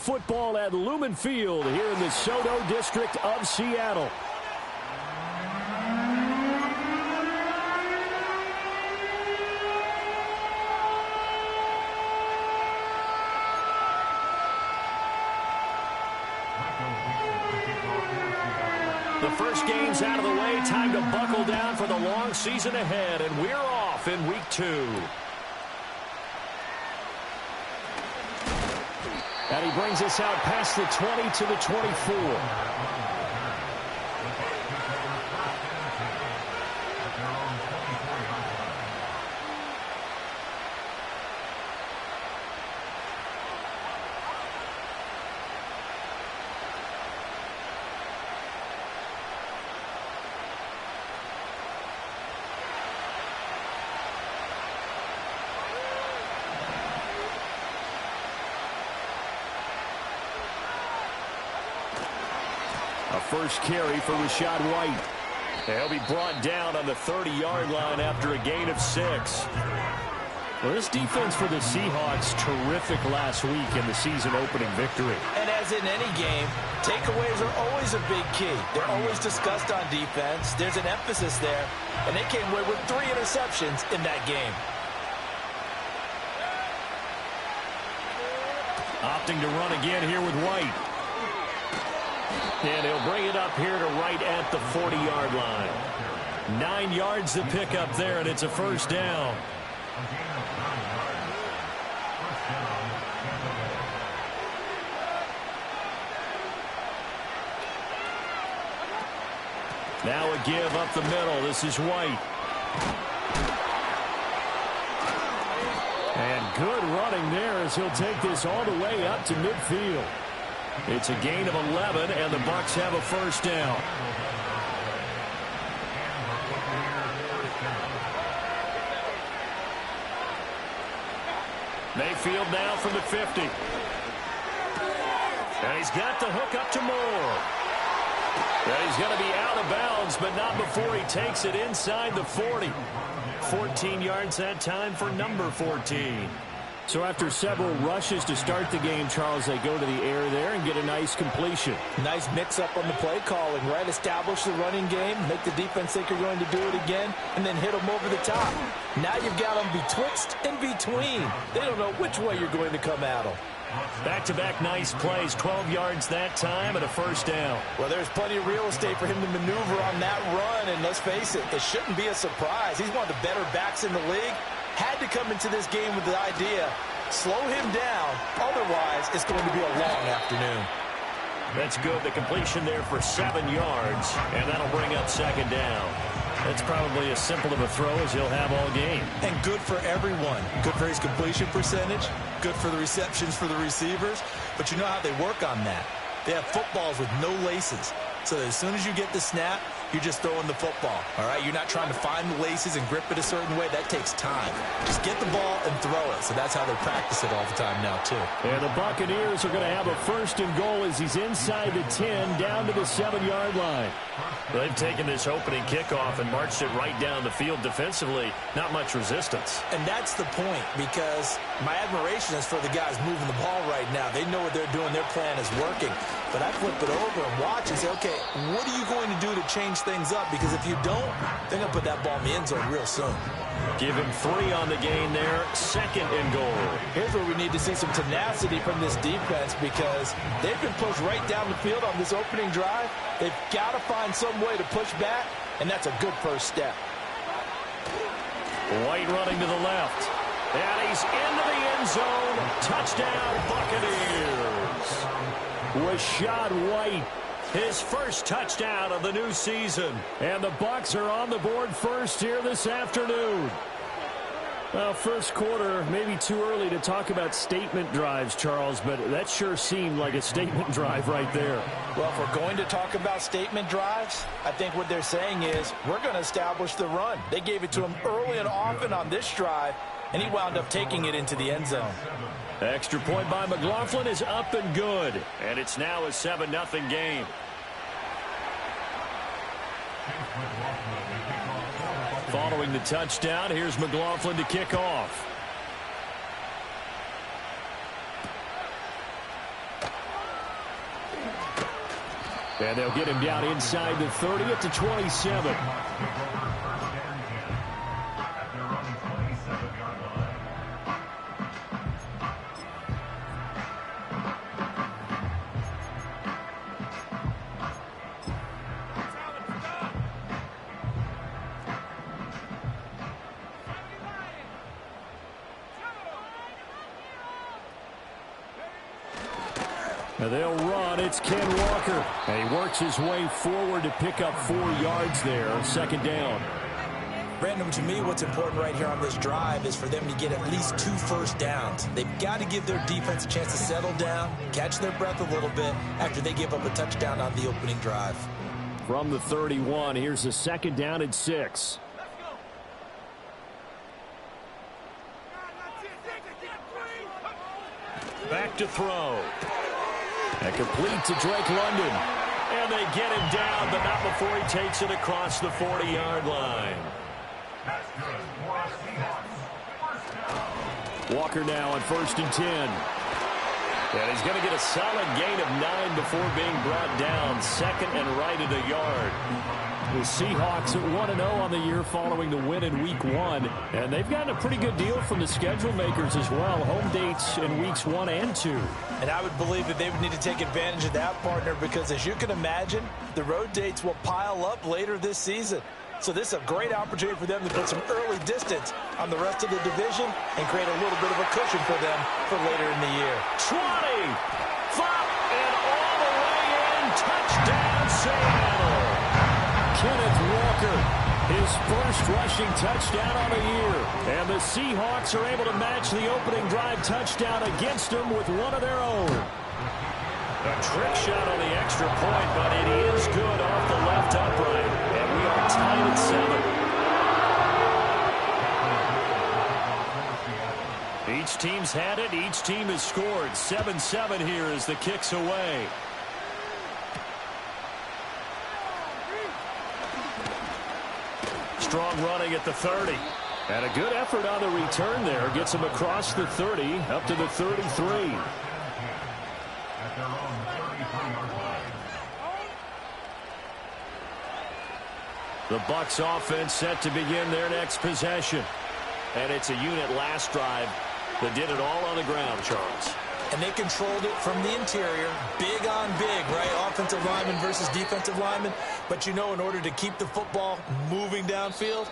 football at Lumen Field here in the Soto district of Seattle. The first game's out of the way. Time to buckle down for the long season ahead, and we're off in week 2. And he brings us out past the 20 to the 24. A first carry for Rachaad White. He'll be brought down on the 30-yard line after a gain of 6. Well, this defense for the Seahawks, terrific last week in the season-opening victory. And as in any game, takeaways are always a big key. They're always discussed on defense. There's an emphasis there, and they came away with 3 interceptions in that game. Opting to run again here with White. And he'll bring it up here to right at the 40-yard line. 9 yards to pick up there, and it's a first down. Now a give up the middle. This is White. And good running there as he'll take this all the way up to midfield. It's a gain of 11, and the Bucs have a first down. Mayfield now from the 50. And he's got the hook up to Moore. And he's going to be out of bounds, but not before he takes it inside the 40. 14 yards that time for number 14. So after several rushes to start the game, Charles, they go to the air there and get a nice completion. Nice mix-up on the play calling, right? Establish the running game, make the defense think you're going to do it again, and then hit them over the top. Now you've got them betwixt and between. They don't know which way you're going to come at them. Back-to-back nice plays, 12 yards that time and a first down. Well, there's plenty of real estate for him to maneuver on that run, and let's face it, it shouldn't be a surprise. He's one of the better backs in the league. Had to come into this game with the idea, slow him down, otherwise it's going to be a long afternoon. That's good. The completion there for 7 yards, and that'll bring up second down. That's probably as simple of a throw as he'll have all game. And good for everyone. Good for his completion percentage, good for the receptions for the receivers, but you know how they work on that. They have footballs with no laces, so that as soon as you get the snap, you're just throwing the football, all right? You're not trying to find the laces and grip it a certain way. That takes time. Just get the ball and throw it. So that's how they practice it all the time now, too. And the Buccaneers are going to have a first and goal as he's inside the 10, down to the 7-yard line. They've taken this opening kickoff and marched it right down the field defensively. Not much resistance. And that's the point, because my admiration is for the guys moving the ball right now. They know what they're doing. Their plan is working. But I flip it over and watch and say, okay, what are you going to do to change things up? Because if you don't, they're going to put that ball in the end zone real soon. Give him 3 on the gain there. Second and goal. Here's where we need to see some tenacity from this defense, because they've been pushed right down the field on this opening drive. They've got to find some way to push back, and that's a good first step. White running to the left. And he's into the end zone. Touchdown, Buccaneers. Rachaad White, his first touchdown of the new season. And the Bucs are on the board first here this afternoon. Well, first quarter, maybe too early to talk about statement drives, Charles, but that sure seemed like a statement drive right there. Well, if we're going to talk about statement drives, I think what they're saying is we're going to establish the run. They gave it to him early and often on this drive, and he wound up taking it into the end zone. Extra point by McLaughlin is up and good, and it's now a 7-0 game. Following the touchdown, here's McLaughlin to kick off. And they'll get him down inside the 30 at the 27. And they'll run. It's Ken Walker. And he works his way forward to pick up 4 yards there. Second down. Brandon, to me, what's important right here on this drive is for them to get at least 2 first downs. They've got to give their defense a chance to settle down, catch their breath a little bit after they give up a touchdown on the opening drive. From the 31, here's a second down and 6. Back to throw. And complete to Drake London. And they get him down, but not before he takes it across the 40-yard line. Walker now on 1st and 10. And he's going to get a solid gain of 9 before being brought down. Second and right at a yard. The Seahawks at 1-0 on the year following the win in Week 1. And they've gotten a pretty good deal from the schedule makers as well. Home dates in Weeks 1 and 2. And I would believe that they would need to take advantage of that, partner, because as you can imagine, the road dates will pile up later this season. So this is a great opportunity for them to put some early distance on the rest of the division and create a little bit of a cushion for them for later in the year. 20, flop, and all the way in. Touchdown, Seattle. Kenneth Walker, his first rushing touchdown on the year. And the Seahawks are able to match the opening drive touchdown against them with one of their own. A trick shot on the extra point, but it is good off the left upright. And we are tied at 7. Each team's had it. Each team has scored. 7-7 here as the kick's away. Strong running at the 30. And a good effort on the return there. Gets him across the 30 up to the 33. The Bucs offense set to begin their next possession. And it's a unit last drive that did it all on the ground, Charles. And they controlled it from the interior, big on big, right? Offensive lineman versus defensive lineman. But you know, in order to keep the football moving downfield,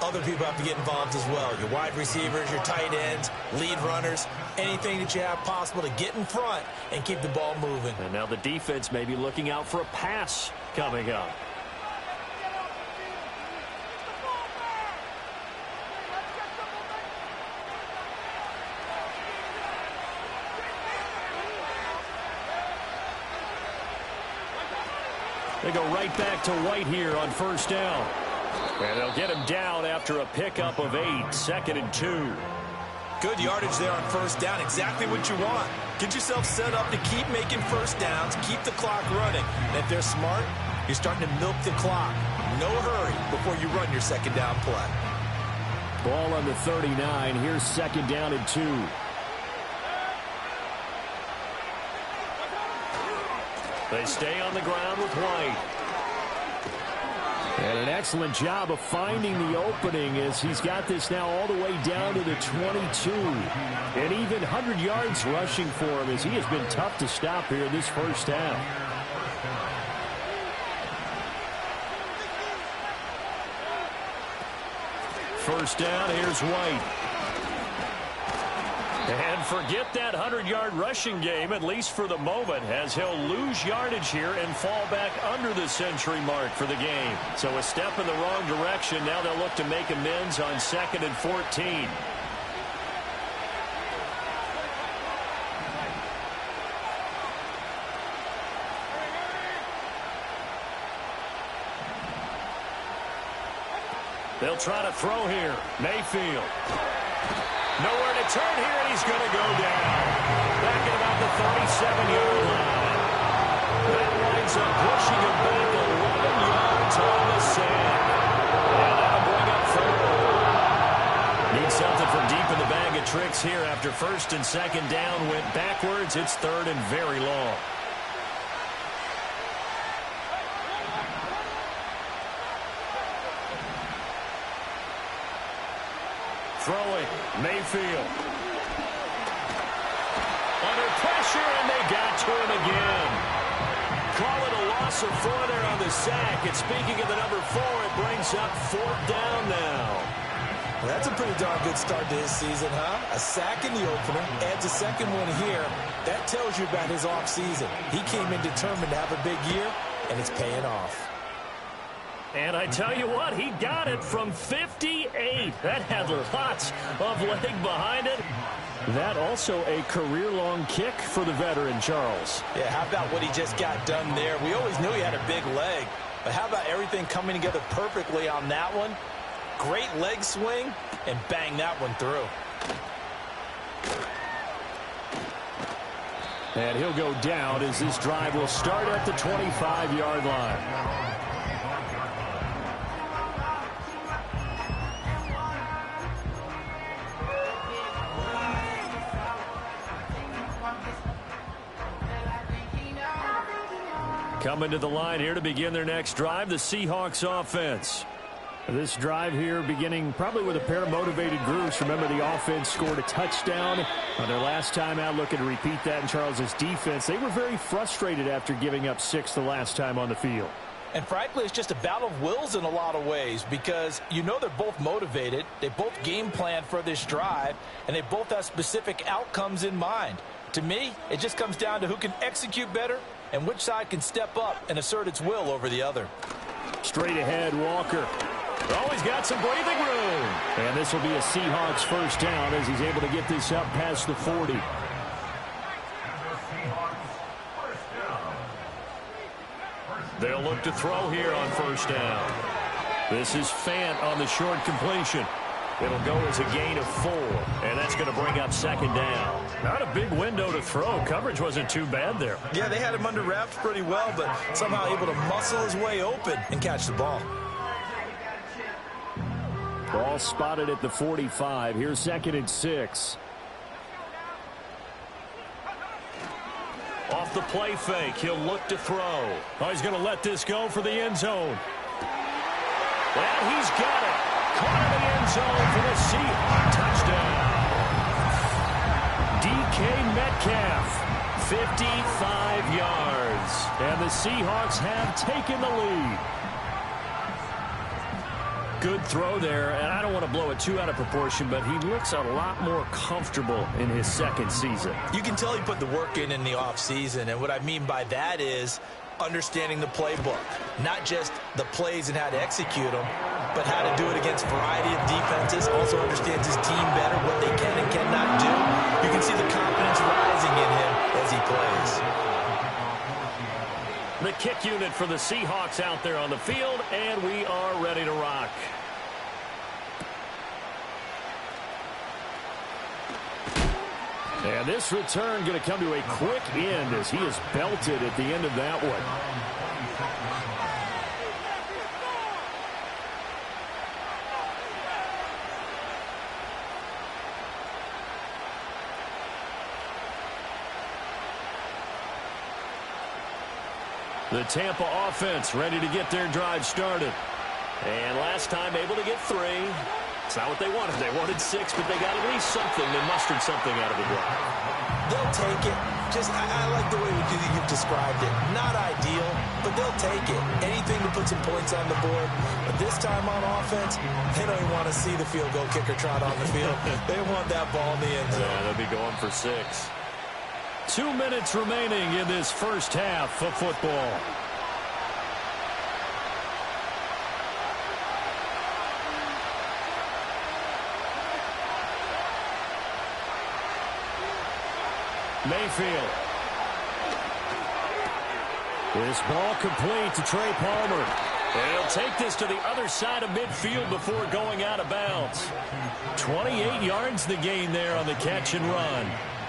other people have to get involved as well. Your wide receivers, your tight ends, lead runners, anything that you have possible to get in front and keep the ball moving. And now the defense may be looking out for a pass coming up. They go right back to White here on first down. And they'll get him down after a pickup of 8, 2nd and 2. Good yardage there on first down. Exactly what you want. Get yourself set up to keep making first downs, keep the clock running. And if they're smart, you're starting to milk the clock. No hurry before you run your second down play. Ball on the 39. Here's 2nd down and 2. They stay on the ground with White. And an excellent job of finding the opening as he's got this now all the way down to the 22. And even 100 yards rushing for him as he has been tough to stop here in this first half. First down, here's White. And forget that 100-yard rushing game, at least for the moment, as he'll lose yardage here and fall back under the century mark for the game. So a step in the wrong direction. Now they'll look to make amends on 2nd and 14. They'll try to throw here. Mayfield. Nowhere to turn here, and he's going to go down. Back at about the 37-yard line. That winds up pushing him back 11 yards on the sand. And that'll bring up 3rd. Need something from deep in the bag of tricks here after 1st and 2nd down went backwards. It's 3rd and very long. Throwing, Mayfield. Under pressure, and they got to him again. Call it a loss of 4 there on the sack. And speaking of the number 4, it brings up 4th down now. Well, that's a pretty darn good start to his season, huh? A sack in the opener, adds a second one here. That tells you about his offseason. He came in determined to have a big year, and it's paying off. And I tell you what, he got it from 58. That had lots of leg behind it. That also a career-long kick for the veteran, Charles. Yeah, how about what he just got done there? We always knew he had a big leg, but how about everything coming together perfectly on that one? Great leg swing, and bang that one through. And he'll go down as this drive will start at the 25-yard line. Coming to the line here to begin their next drive, the Seahawks offense. This drive here beginning probably with a pair of motivated groups. Remember, the offense scored a touchdown on their last time out, looking to repeat that in Charles's defense. They were very frustrated after giving up 6 the last time on the field. And frankly, it's just a battle of wills in a lot of ways because you know they're both motivated. They both game plan for this drive, and they both have specific outcomes in mind. To me, it just comes down to who can execute better and which side can step up and assert its will over the other. Straight ahead, Walker. Always got some breathing room. And this will be a Seahawks first down as he's able to get this up past the 40. They'll look to throw here on first down. This is Fant on the short completion. It'll go as a gain of 4, and that's going to bring up second down. Not a big window to throw. Coverage wasn't too bad there. Yeah, they had him under wraps pretty well, but somehow able to muscle his way open and catch the ball. Ball spotted at the 45. Here's 2nd and 6. Off the play fake, he'll look to throw. Oh, he's going to let this go for the end zone. Well, he's got it. Caught in the end zone for the Seahawks touchdown. DK Metcalf, 55 yards. And the Seahawks have taken the lead. Good throw there, and I don't want to blow it too out of proportion, but he looks a lot more comfortable in his second season. You can tell he put the work in the offseason, and what I mean by that is understanding the playbook. Not just the plays and how to execute them, but how to do it against a variety of defenses. Also understands his team better, what they can and cannot do. You can see the confidence rising in him as he plays. The kick unit for the Seahawks out there on the field, and we are ready to rock. And this return going to come to a quick end as he is belted at the end of that one. The Tampa offense ready to get their drive started. And last time able to get 3. It's not what they wanted. They wanted 6, but they got at least something. They mustered something out of the drive. They'll take it. I like the way you've described it. Not ideal, but they'll take it. Anything to put some points on the board. But this time on offense, they don't even want to see the field goal kicker trot on the field. They want that ball in the end zone. Yeah, they'll be going for 6. 2 minutes remaining in this first half of football. Mayfield. This ball complete to Trey Palmer. And he'll take this to the other side of midfield before going out of bounds. 28 yards the gain there on the catch and run.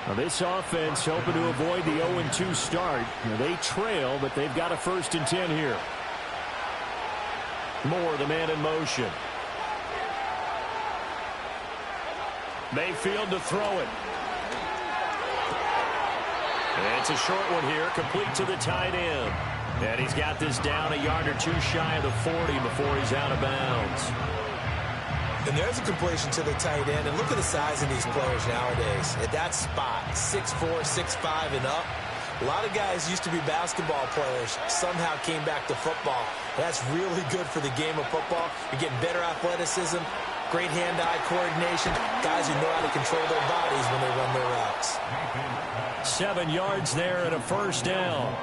Now this offense hoping to avoid the 0-2 start. Now they trail, but they've got a 1st and 10 here. Moore, the man in motion. Mayfield to throw it. And it's a short one here, complete to the tight end. And he's got this down a yard or 2 shy of the 40 before he's out of bounds. And there's a completion to the tight end. And look at the size of these players nowadays. At that spot, 6'4", 6'5", and up. A lot of guys used to be basketball players, somehow came back to football. That's really good for the game of football. You're getting better athleticism, great hand-eye coordination, guys who know how to control their bodies when they run their routes. 7 yards there and a first down.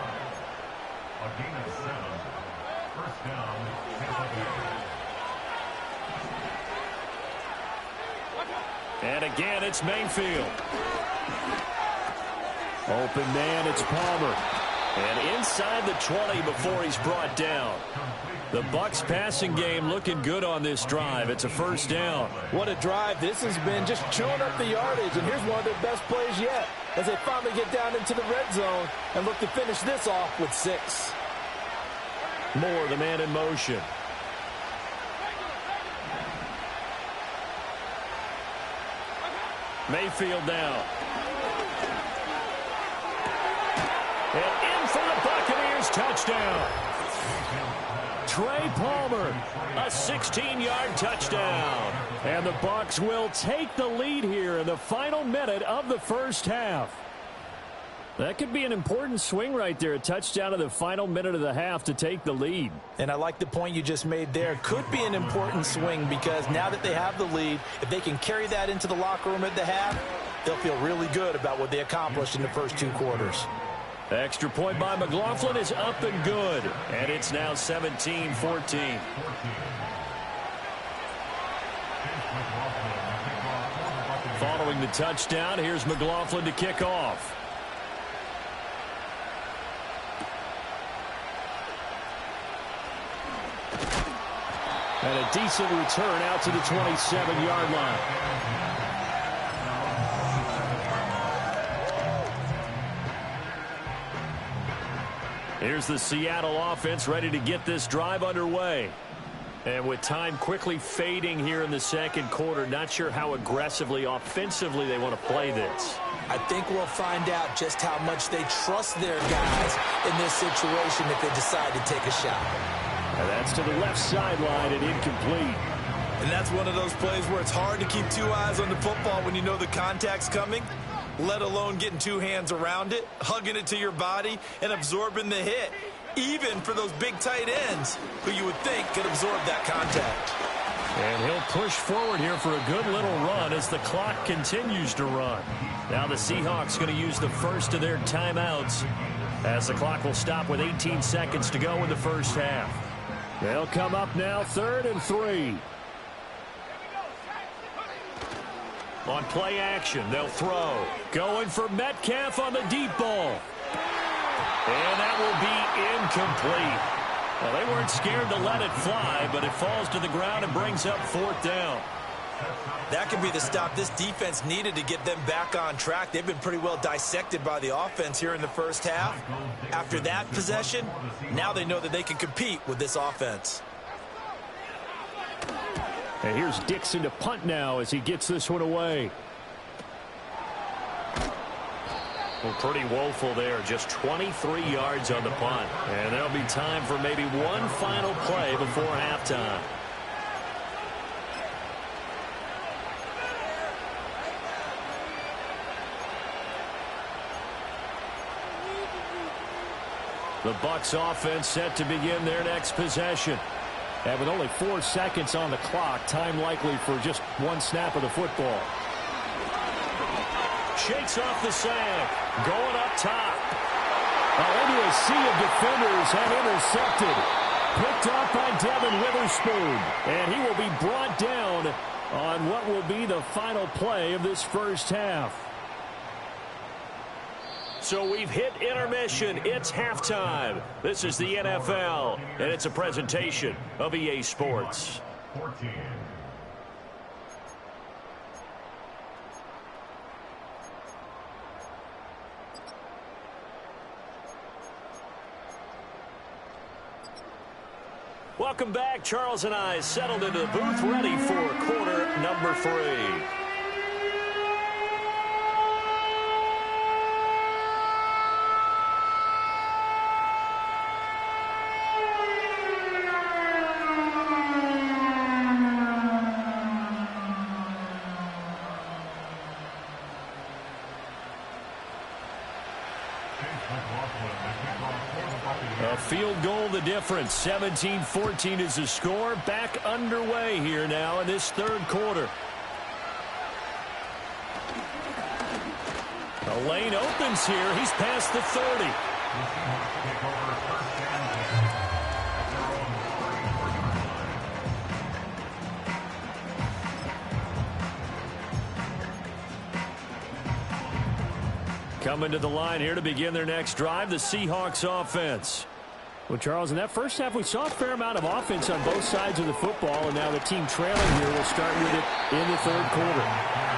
And again, it's Mayfield. Open man, it's Palmer. And inside the 20 before he's brought down. The Bucs passing game looking good on this drive. It's a first down. What a drive. This has been just chewing up the yardage. And here's one of their best plays yet as they finally get down into the red zone and look to finish this off with 6. Moore, the man in motion. Mayfield now. And in for the Buccaneers touchdown. Trey Palmer, a 16-yard touchdown. And the Bucs will take the lead here in the final minute of the first half. That could be an important swing right there, a touchdown in the final minute of the half to take the lead. And I like the point you just made there. Could be an important swing because now that they have the lead, if they can carry that into the locker room at the half, they'll feel really good about what they accomplished in the first 2 quarters. Extra point by McLaughlin is up and good. And it's now 17-14. Following the touchdown, here's McLaughlin to kick off. And a decent return out to the 27-yard line. Here's the Seattle offense ready to get this drive underway. And with time quickly fading here in the second quarter, not sure how aggressively, offensively they want to play this. I think we'll find out just how much they trust their guys in this situation if they decide to take a shot. And that's to the left sideline and incomplete. And that's one of those plays where it's hard to keep 2 eyes on the football when you know the contact's coming, let alone getting 2 hands around it, hugging it to your body, and absorbing the hit, even for those big tight ends who you would think could absorb that contact. And he'll push forward here for a good little run as the clock continues to run. Now the Seahawks going to use the first of their timeouts as the clock will stop with 18 seconds to go in the first half. They'll come up now, 3rd and 3. On play action, they'll throw. Going for Metcalf on the deep ball. And that will be incomplete. Well, they weren't scared to let it fly, but it falls to the ground and brings up 4th down. That could be the stop this defense needed to get them back on track. They've been pretty well dissected by the offense here in the first half. After that possession, now they know that they can compete with this offense. And here's Dixon to punt now as he gets this one away. Well, pretty woeful there. Just 23 yards on the punt. And there'll be time for maybe one final play before halftime. The Bucs offense set to begin their next possession. And with only 4 seconds on the clock, time likely for just one snap of the football. Shakes off the sack. Going up top. Into a sea of defenders and intercepted. Picked off by Devin Witherspoon. And he will be brought down on what will be the final play of this first half. So we've hit intermission. It's halftime. This is the NFL, and it's a presentation of EA Sports. Welcome back. Charles and I settled into the booth, ready for quarter number 3. A field goal the difference. 17-14 is the score. Back underway here now in this third quarter. The lane opens here. He's past the 30. Coming to the line here to begin their next drive, the Seahawks offense. Well, Charles, in that first half, we saw a fair amount of offense on both sides of the football, and now the team trailing here will start with it in the third quarter.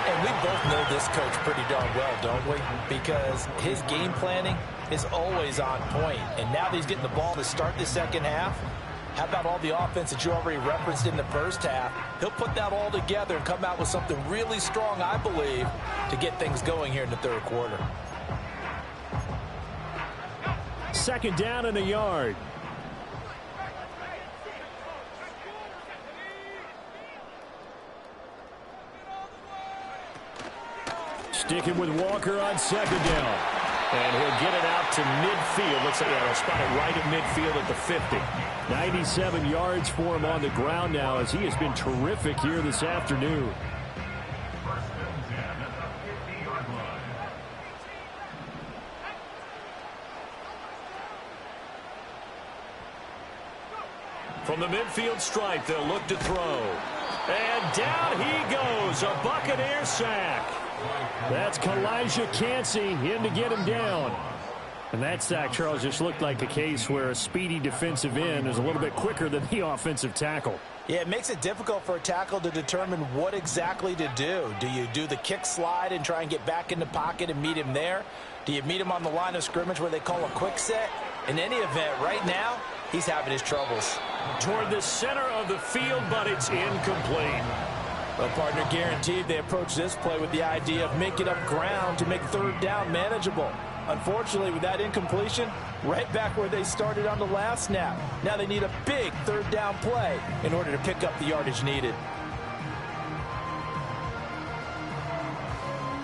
And we both know this coach pretty darn well, don't we? Because his game planning is always on point. And now that he's getting the ball to start the second half, how about all the offense that you already referenced in the first half? He'll put that all together and come out with something really strong, I believe, to get things going here in the third quarter. Second down and a yard. Sticking with Walker on second down. And he'll get it out to midfield. Looks like he'll spot it right at midfield at the 50. 97 yards for him on the ground now as he has been terrific here this afternoon. From the midfield stripe, they'll look to throw. And down he goes, a Buccaneer sack. That's Kalijah Cansey in to get him down. And that sack, Charles, just looked like a case where a speedy defensive end is a little bit quicker than the offensive tackle. Yeah, it makes it difficult for a tackle to determine what exactly to do. Do you do the kick slide and try and get back in the pocket and meet him there? Do you meet him on the line of scrimmage where they call a quick set? In any event, right now, he's having his troubles. Toward the center of the field, but it's incomplete. Well, partner, guaranteed they approach this play with the idea of making up ground to make third down manageable. Unfortunately, with that incompletion, right back where they started on the last snap. Now they need a big third down play in order to pick up the yardage needed.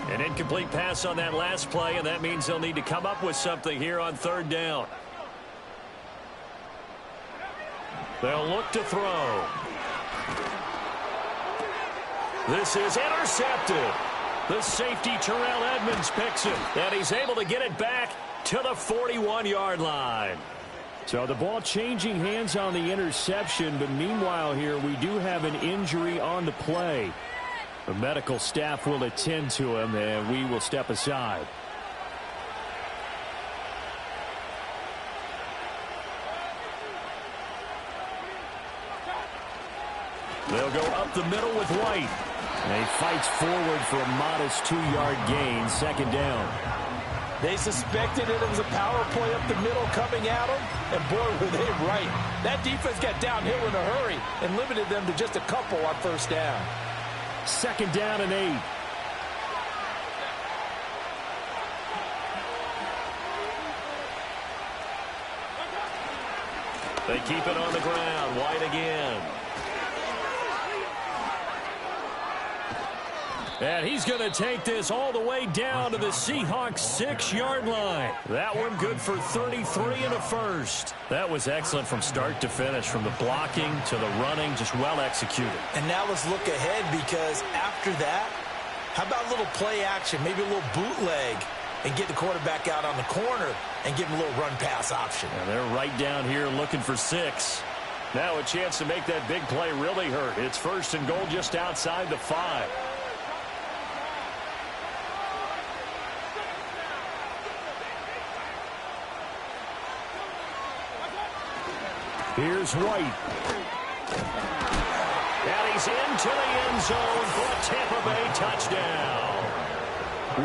An incomplete pass on that last play, and that means they'll need to come up with something here on third down. They'll look to throw. This is intercepted. The safety, Terrell Edmonds, picks it, and he's able to get it back to the 41-yard line. So the ball changing hands on the interception, but meanwhile here we do have an injury on the play. The medical staff will attend to him, and we will step aside. They'll go up the middle with White. And he fights forward for a modest 2-yard gain, second down. They suspected it was a power play up the middle coming at them, and boy, were they right. That defense got downhill in a hurry and limited them to just a couple on first down. Second down and 8. They keep it on the ground. White again. And he's going to take this all the way down to the Seahawks 6-yard line. That one good for 33 and a first. That was excellent from start to finish, from the blocking to the running, just well executed. And now let's look ahead, because after that, how about a little play action, maybe a little bootleg, and get the quarterback out on the corner and give him a little run-pass option. And they're right down here looking for 6. Now a chance to make that big play really hurt. It's first and goal just outside the 5. Here's White. And he's into the end zone for a Tampa Bay touchdown.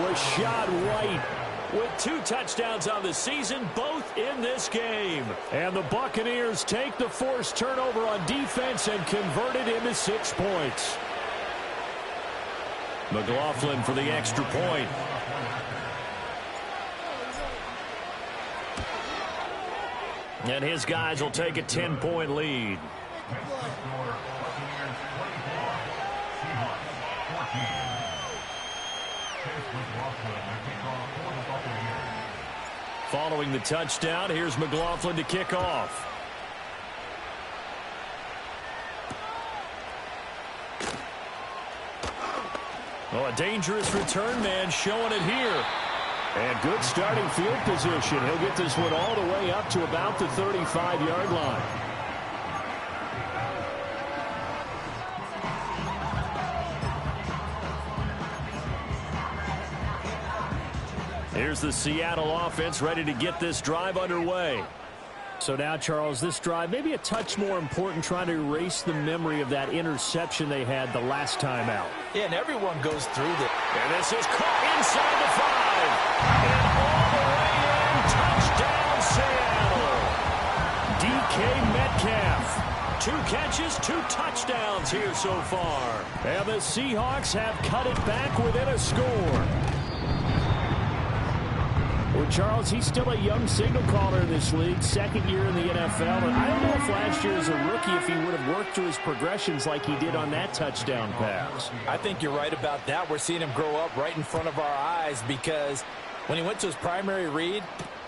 Rashad White with 2 touchdowns on the season, both in this game. And the Buccaneers take the forced turnover on defense and convert it into 6 points. McLaughlin for the extra point. And his guys will take a 10-point lead. Following the touchdown, here's McLaughlin to kick off. Oh, a dangerous return man showing it here. And good starting field position. He'll get this one all the way up to about the 35-yard line. Here's the Seattle offense ready to get this drive underway. So now, Charles, this drive maybe a touch more important, trying to erase the memory of that interception they had the last time out. Yeah, and everyone goes through this. And this is caught inside the 5. And all the way in, touchdown Seattle. DK Metcalf. 2 catches, 2 touchdowns here so far. And the Seahawks have cut it back within a score. Well, Charles, he's still a young signal caller in this league, second year in the NFL. And I don't know if last year as a rookie if he would have worked through his progressions like he did on that touchdown pass. I think you're right about that. We're seeing him grow up right in front of our eyes because when he went to his primary read,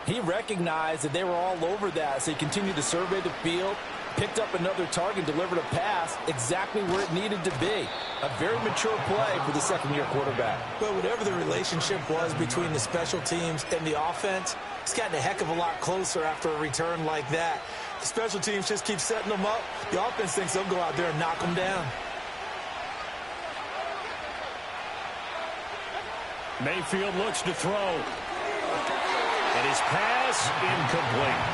he recognized that they were all over that. So he continued to survey the field, picked up another target, delivered a pass exactly where it needed to be. A very mature play for the second-year quarterback. But whatever the relationship was between the special teams and the offense, it's gotten a heck of a lot closer after a return like that. The special teams just keep setting them up. The offense thinks they'll go out there and knock them down. Mayfield looks to throw. And his pass incomplete.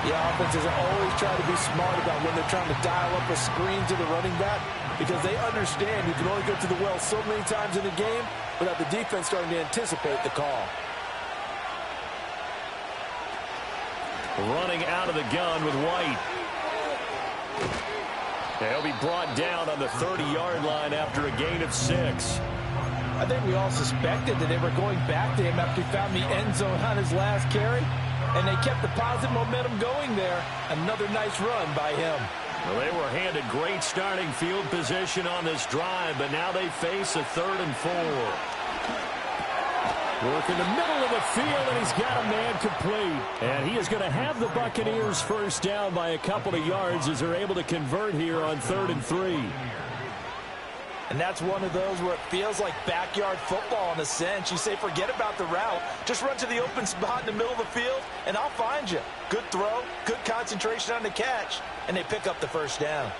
Yeah, offenses are always trying to be smart about when they're trying to dial up a screen to the running back because they understand you can only go to the well so many times in a game without the defense starting to anticipate the call. Running out of the gun with White. They'll be brought down on the 30-yard line after a gain of 6. I think we all suspected that they were going back to him after he found the end zone on his last carry. And they kept the positive momentum going there. Another nice run by him. Well, they were handed great starting field position on this drive, but now they face a 3rd and 4. Work in the middle of the field, and he's got a man complete. And he is going to have the Buccaneers first down by a couple of yards as they're able to convert here on 3rd and 3. And that's one of those where it feels like backyard football in a sense. You say, forget about the route. Just run to the open spot in the middle of the field, and I'll find you. Good throw, good concentration on the catch, and they pick up the first down.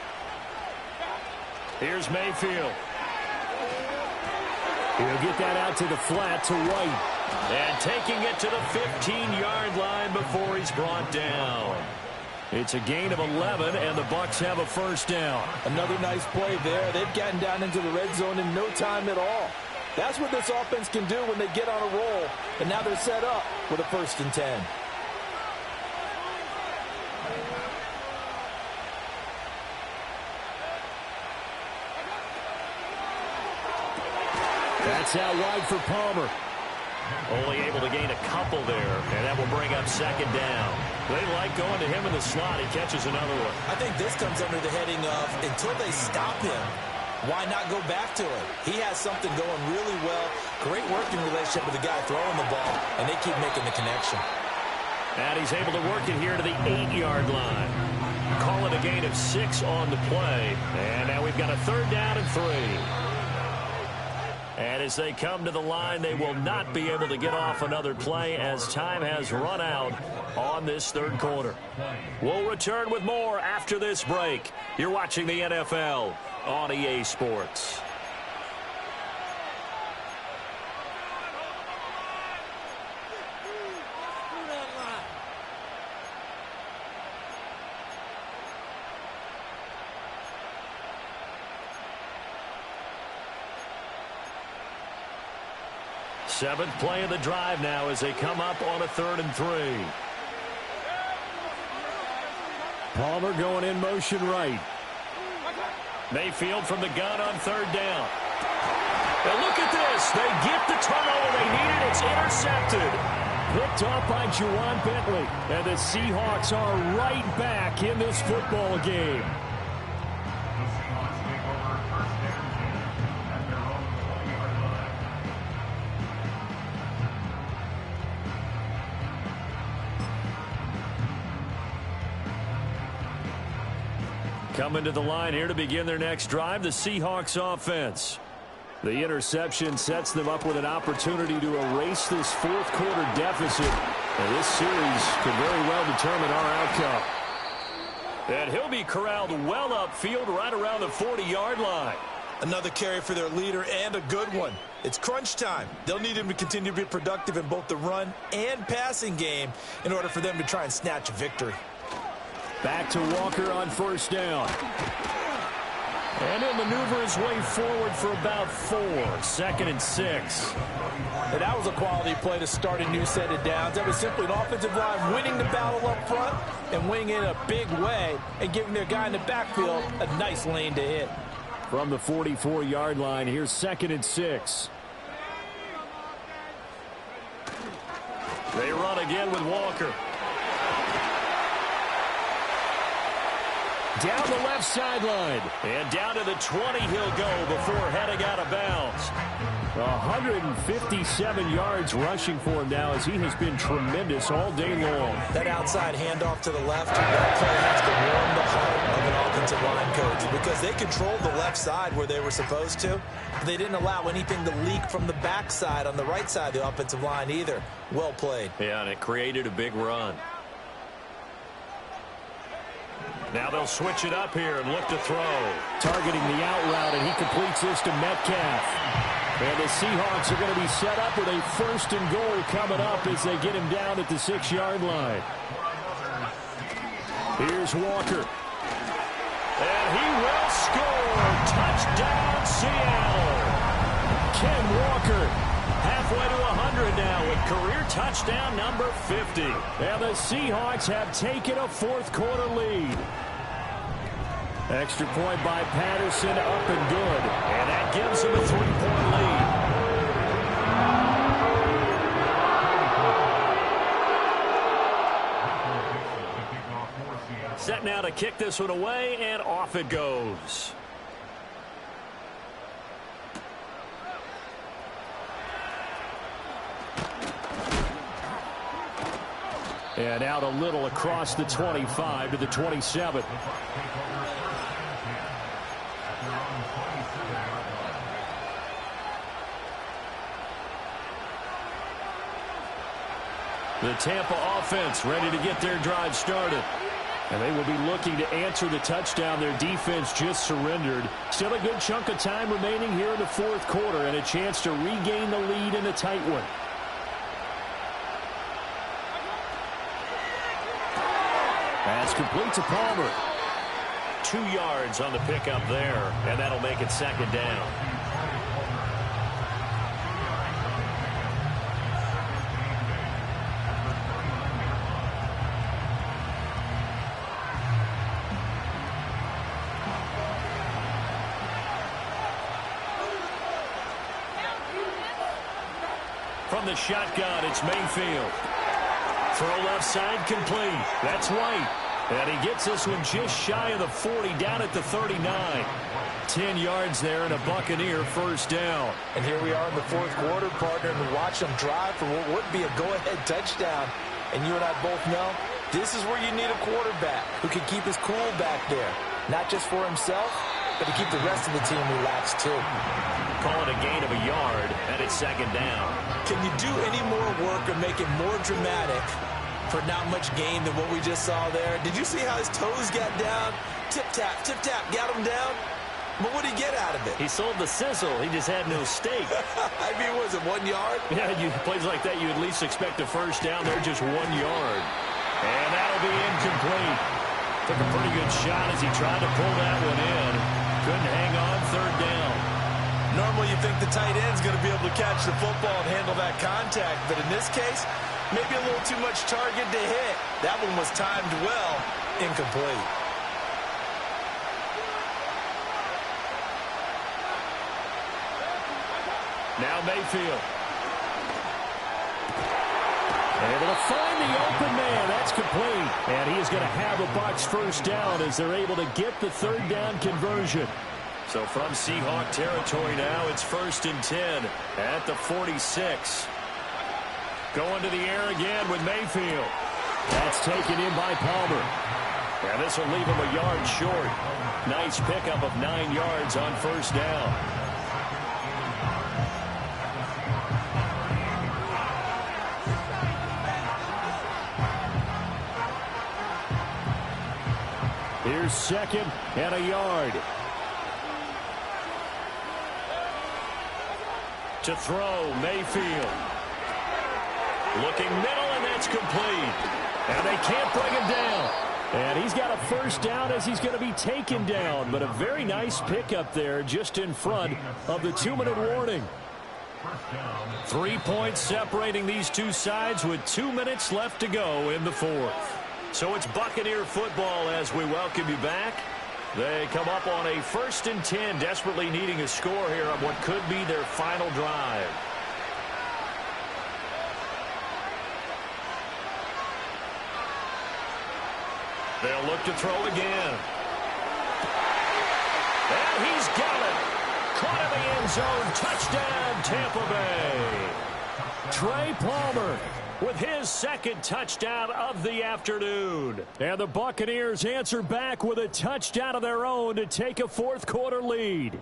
Here's Mayfield. He'll get that out to the flat to White. And taking it to the 15-yard line before he's brought down. It's a gain of 11, and the Bucs have a first down. Another nice play there. They've gotten down into the red zone in no time at all. That's what this offense can do when they get on a roll. And now they're set up with a 1st and 10. That's out wide for Palmer. Only able to gain a couple there, and that will bring up 2nd down. They like going to him in the slot. He catches another one. I think this comes under the heading of until they stop him, why not go back to him? He has something going really well. Great working relationship with the guy throwing the ball, and they keep making the connection. And he's able to work it here to the 8-yard line. Call it a gain of 6 on the play. And now we've got a 3rd down and 3. And as they come to the line, they will not be able to get off another play as time has run out on this 3rd quarter. We'll return with more after this break. You're watching the NFL on EA Sports. Seventh play of the drive now as they come up on a 3rd and 3. Palmer going in motion right. Mayfield from the gun on 3rd down. Now look at this. They get the turnover they needed. It's intercepted. Picked off by Juwan Bentley. And the Seahawks are right back in this football game. Coming to the line here to begin their next drive, the Seahawks offense. The interception sets them up with an opportunity to erase this fourth quarter deficit. And this series could very well determine our outcome. And he'll be corralled well upfield right around the 40-yard line. Another carry for their leader and a good one. It's crunch time. They'll need him to continue to be productive in both the run and passing game in order for them to try and snatch a victory. Back to Walker on first down. And he'll maneuver his way forward for about 4. 2nd and 6. And that was a quality play to start a new set of downs. That was simply an offensive line winning the battle up front and winning in a big way and giving their guy in the backfield a nice lane to hit. From the 44-yard line, here's 2nd and 6. They run again with Walker. Down the left sideline. And down to the 20 he'll go before heading out of bounds. 157 yards rushing for him now as he has been tremendous all day long. That outside handoff to the left, that play has to warm the heart of an offensive line coach because they controlled the left side where they were supposed to. They didn't allow anything to leak from the backside on the right side of the offensive line either. Well played. Yeah, and it created a big run. Now they'll switch it up here and look to throw. Targeting the out route, and he completes this to Metcalf. And the Seahawks are going to be set up with a 1st and goal coming up as they get him down at the 6-yard line. Here's Walker. And he will score. Touchdown, Seattle. Ken Walker halfway to 100 now with career touchdown number 50. And the Seahawks have taken a fourth quarter lead. Extra point by Patterson, up and good. And that gives him a 3-point lead. Set now to kick this one away, and off it goes. And out a little across the 25 to the 27. The Tampa offense ready to get their drive started. And they will be looking to answer the touchdown their defense just surrendered. Still a good chunk of time remaining here in the fourth quarter and a chance to regain the lead in a tight one. Pass complete to Palmer. 2 yards on the pickup there, and that'll make it 2nd down. From the shotgun, it's Mayfield. Throw left side complete. That's White. And he gets this one just shy of the 40 down at the 39. 10 yards there and a Buccaneer 1st down. And here we are in the fourth quarter, partner, and watch them drive for what would be a go-ahead touchdown. And you and I both know this is where you need a quarterback who can keep his cool back there. Not just for himself, but to keep the rest of the team relaxed too. Call it a gain of a yard, and it's 2nd down. Can you do any more work or make it more dramatic for not much gain than what we just saw there? Did you see how his toes got down? Tip-tap, got him down. But what did he get out of it? He sold the sizzle. He just had no steak. I mean, was it 1 yard? Yeah, plays like that, you at least expect a 1st down. They're just 1 yard. And that'll be incomplete. Took a pretty good shot as he tried to pull that one in. Couldn't hang on, 3rd down. Normally you think the tight end's going to be able to catch the football and handle that contact. But in this case, maybe a little too much target to hit. That one was timed well. Incomplete. Now Mayfield. Able to find the open man. That's complete. And he is going to have a Bucs 1st down as they're able to get the 3rd down conversion. So from Seahawk territory now, it's 1st and 10 at the 46. Going to the air again with Mayfield. That's taken in by Palmer. And this will leave him a yard short. Nice pickup of 9 yards on first down. Here's 2nd and a yard. To throw, Mayfield. Looking middle, and that's complete. And they can't bring him down. And he's got a first down as he's going to be taken down. But a very nice pickup there just in front of the 2-minute warning. 3 points separating these two sides with 2 minutes left to go in the fourth. So it's Buccaneer football as we welcome you back. They come up on a 1st and 10, desperately needing a score here on what could be their final drive. They'll look to throw again. And he's got it. Caught in the end zone. Touchdown, Tampa Bay. Trey Palmer with his 2nd touchdown of the afternoon. And the Buccaneers answer back with a touchdown of their own to take a 4th quarter lead.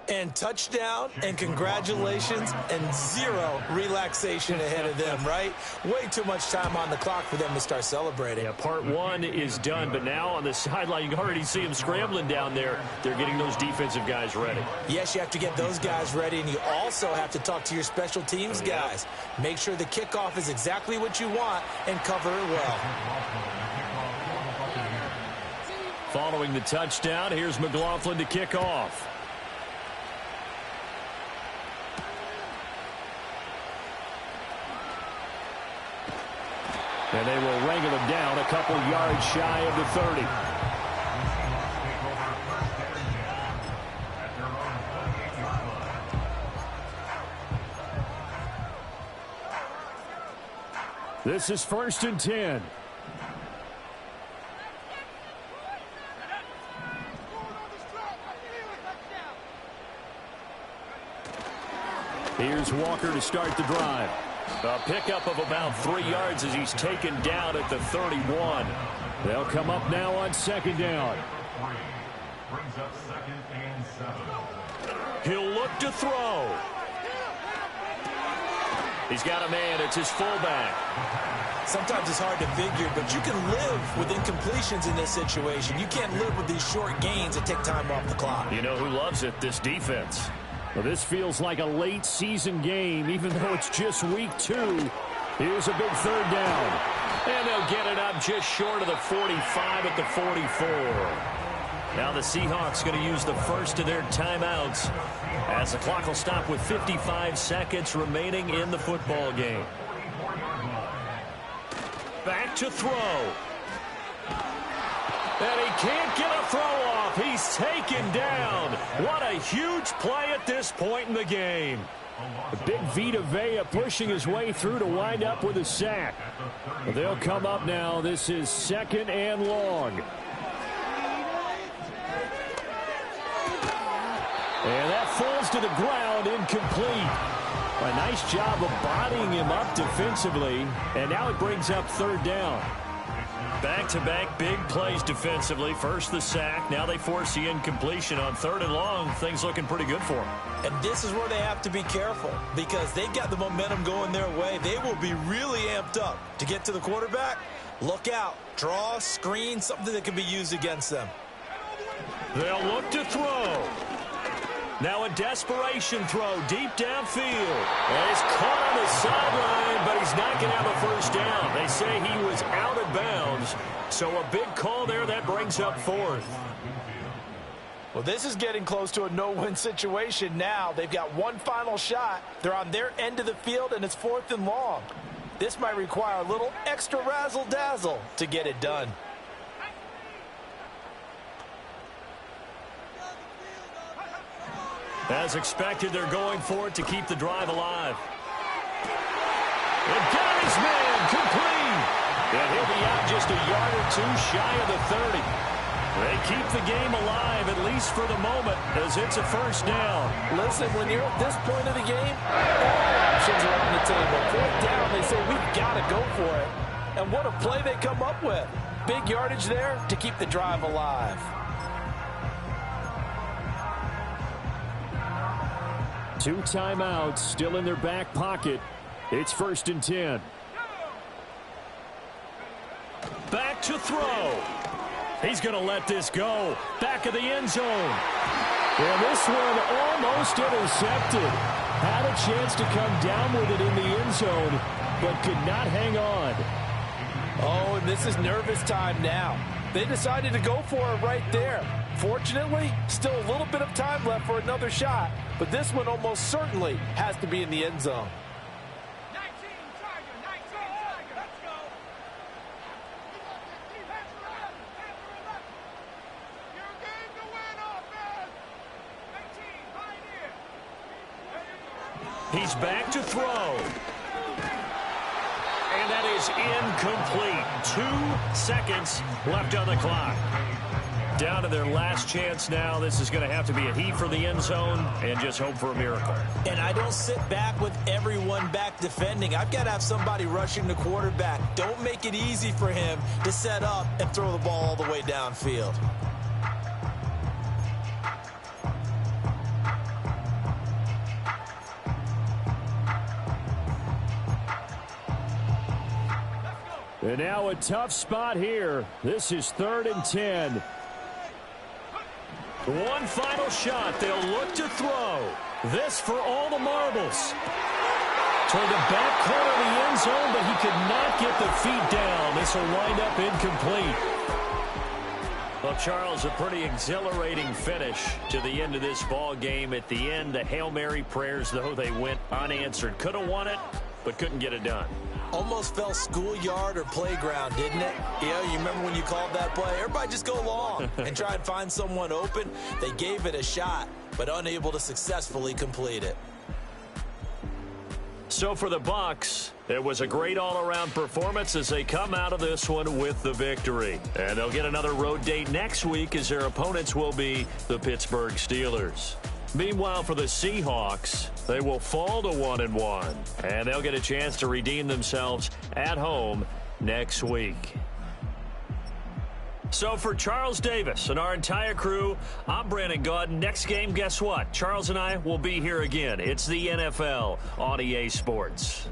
And touchdown, and congratulations, and 0 relaxation ahead of them, right? Way too much time on the clock for them to start celebrating. Yeah, part 1 is done, but now on the sideline, you can already see them scrambling down there. They're getting those defensive guys ready. Yes, you have to get those guys ready, and you also have to talk to your special teams guys. Make sure the kickoff is exactly what you want and cover it well. Following the touchdown, here's McLaughlin to kick off. And they will wrangle him down a couple yards shy of the 30. This is 1st and 10. Here's Walker to start the drive. A pickup of about 3 yards as he's taken down at the 31. They'll come up now on 2nd down. Brings up 2nd and 7. He'll look to throw. He's got a man. It's his fullback. Sometimes it's hard to figure, but you can live with incompletions in this situation. You can't live with these short gains that take time off the clock. You know who loves it? This defense. Well, this feels like a late season game, even though it's just week 2. Here's a big 3rd down. And they'll get it up just short of the 45 at the 44. Now the Seahawks going to use the first of their timeouts as the clock will stop with 55 seconds remaining in the football game. Back to throw. And he can't get a throw off. He's taken down. What a huge play at this point in the game. The big Vita Vea pushing his way through to wind up with a sack. But they'll come up now. This is 2nd and long. And that falls to the ground, incomplete. A nice job of bodying him up defensively. And now it brings up 3rd down. Back-to-back big plays defensively. First the sack. Now they force the incompletion on 3rd and long. Things looking pretty good for them. And this is where they have to be careful because they've got the momentum going their way. They will be really amped up to get to the quarterback. Look out. Draw, screen, something that can be used against them. They'll look to throw. Now a desperation throw deep downfield. And he's caught on the sideline, but he's not going to have a first down. They say he was out of bounds. So a big call there that brings up 4th. Well, this is getting close to a no-win situation now. They've got one final shot. They're on their end of the field, and it's 4th and long. This might require a little extra razzle-dazzle to get it done. As expected, they're going for it to keep the drive alive. And got his man complete. And he'll be out just a yard or 2 shy of the 30. They keep the game alive, at least for the moment, as it's a first down. Listen, when you're at this point of the game, all options are on the table. 4th down, they say, we've got to go for it. And what a play they come up with. Big yardage there to keep the drive alive. Two timeouts still in their back pocket. It's 1st and 10. Back to throw. He's going to let this go. Back of the end zone. And this one almost intercepted. Had a chance to come down with it in the end zone, but could not hang on. Oh, and this is nervous time now. They decided to go for it right there. Fortunately, still a little bit of time left for another shot, but this one almost certainly has to be in the end zone. 19 Tiger, let's go. Your game to win, offense. 19, Pioneer. He's back to throw. And that is incomplete. 2 seconds left on the clock. Down to their last chance now. This is going to have to be a heave for the end zone and just hope for a miracle. And I don't sit back with everyone back defending. I've got to have somebody rushing the quarterback. Don't make it easy for him to set up and throw the ball all the way downfield. And now a tough spot here. This is 3rd and 10. One final shot. They'll look to throw. This for all the marbles. Toward the back corner of the end zone, but he could not get the feet down. This will wind up incomplete. Well, Charles, a pretty exhilarating finish to the end of this ball game. At the end, the Hail Mary prayers, though, they went unanswered. Could have won it, but couldn't get it done. Almost felt schoolyard or playground, didn't it? You know, you remember when you called that play? Everybody just go long and try and find someone open. They gave it a shot, but unable to successfully complete it. So for the Bucs, it was a great all-around performance as they come out of this one with the victory. And they'll get another road date next week as their opponents will be the Pittsburgh Steelers. Meanwhile, for the Seahawks, they will fall to 1-1, and they'll get a chance to redeem themselves at home next week. So for Charles Davis and our entire crew, I'm Brandon Gaudin. Next game, guess what? Charles and I will be here again. It's the NFL on EA Sports.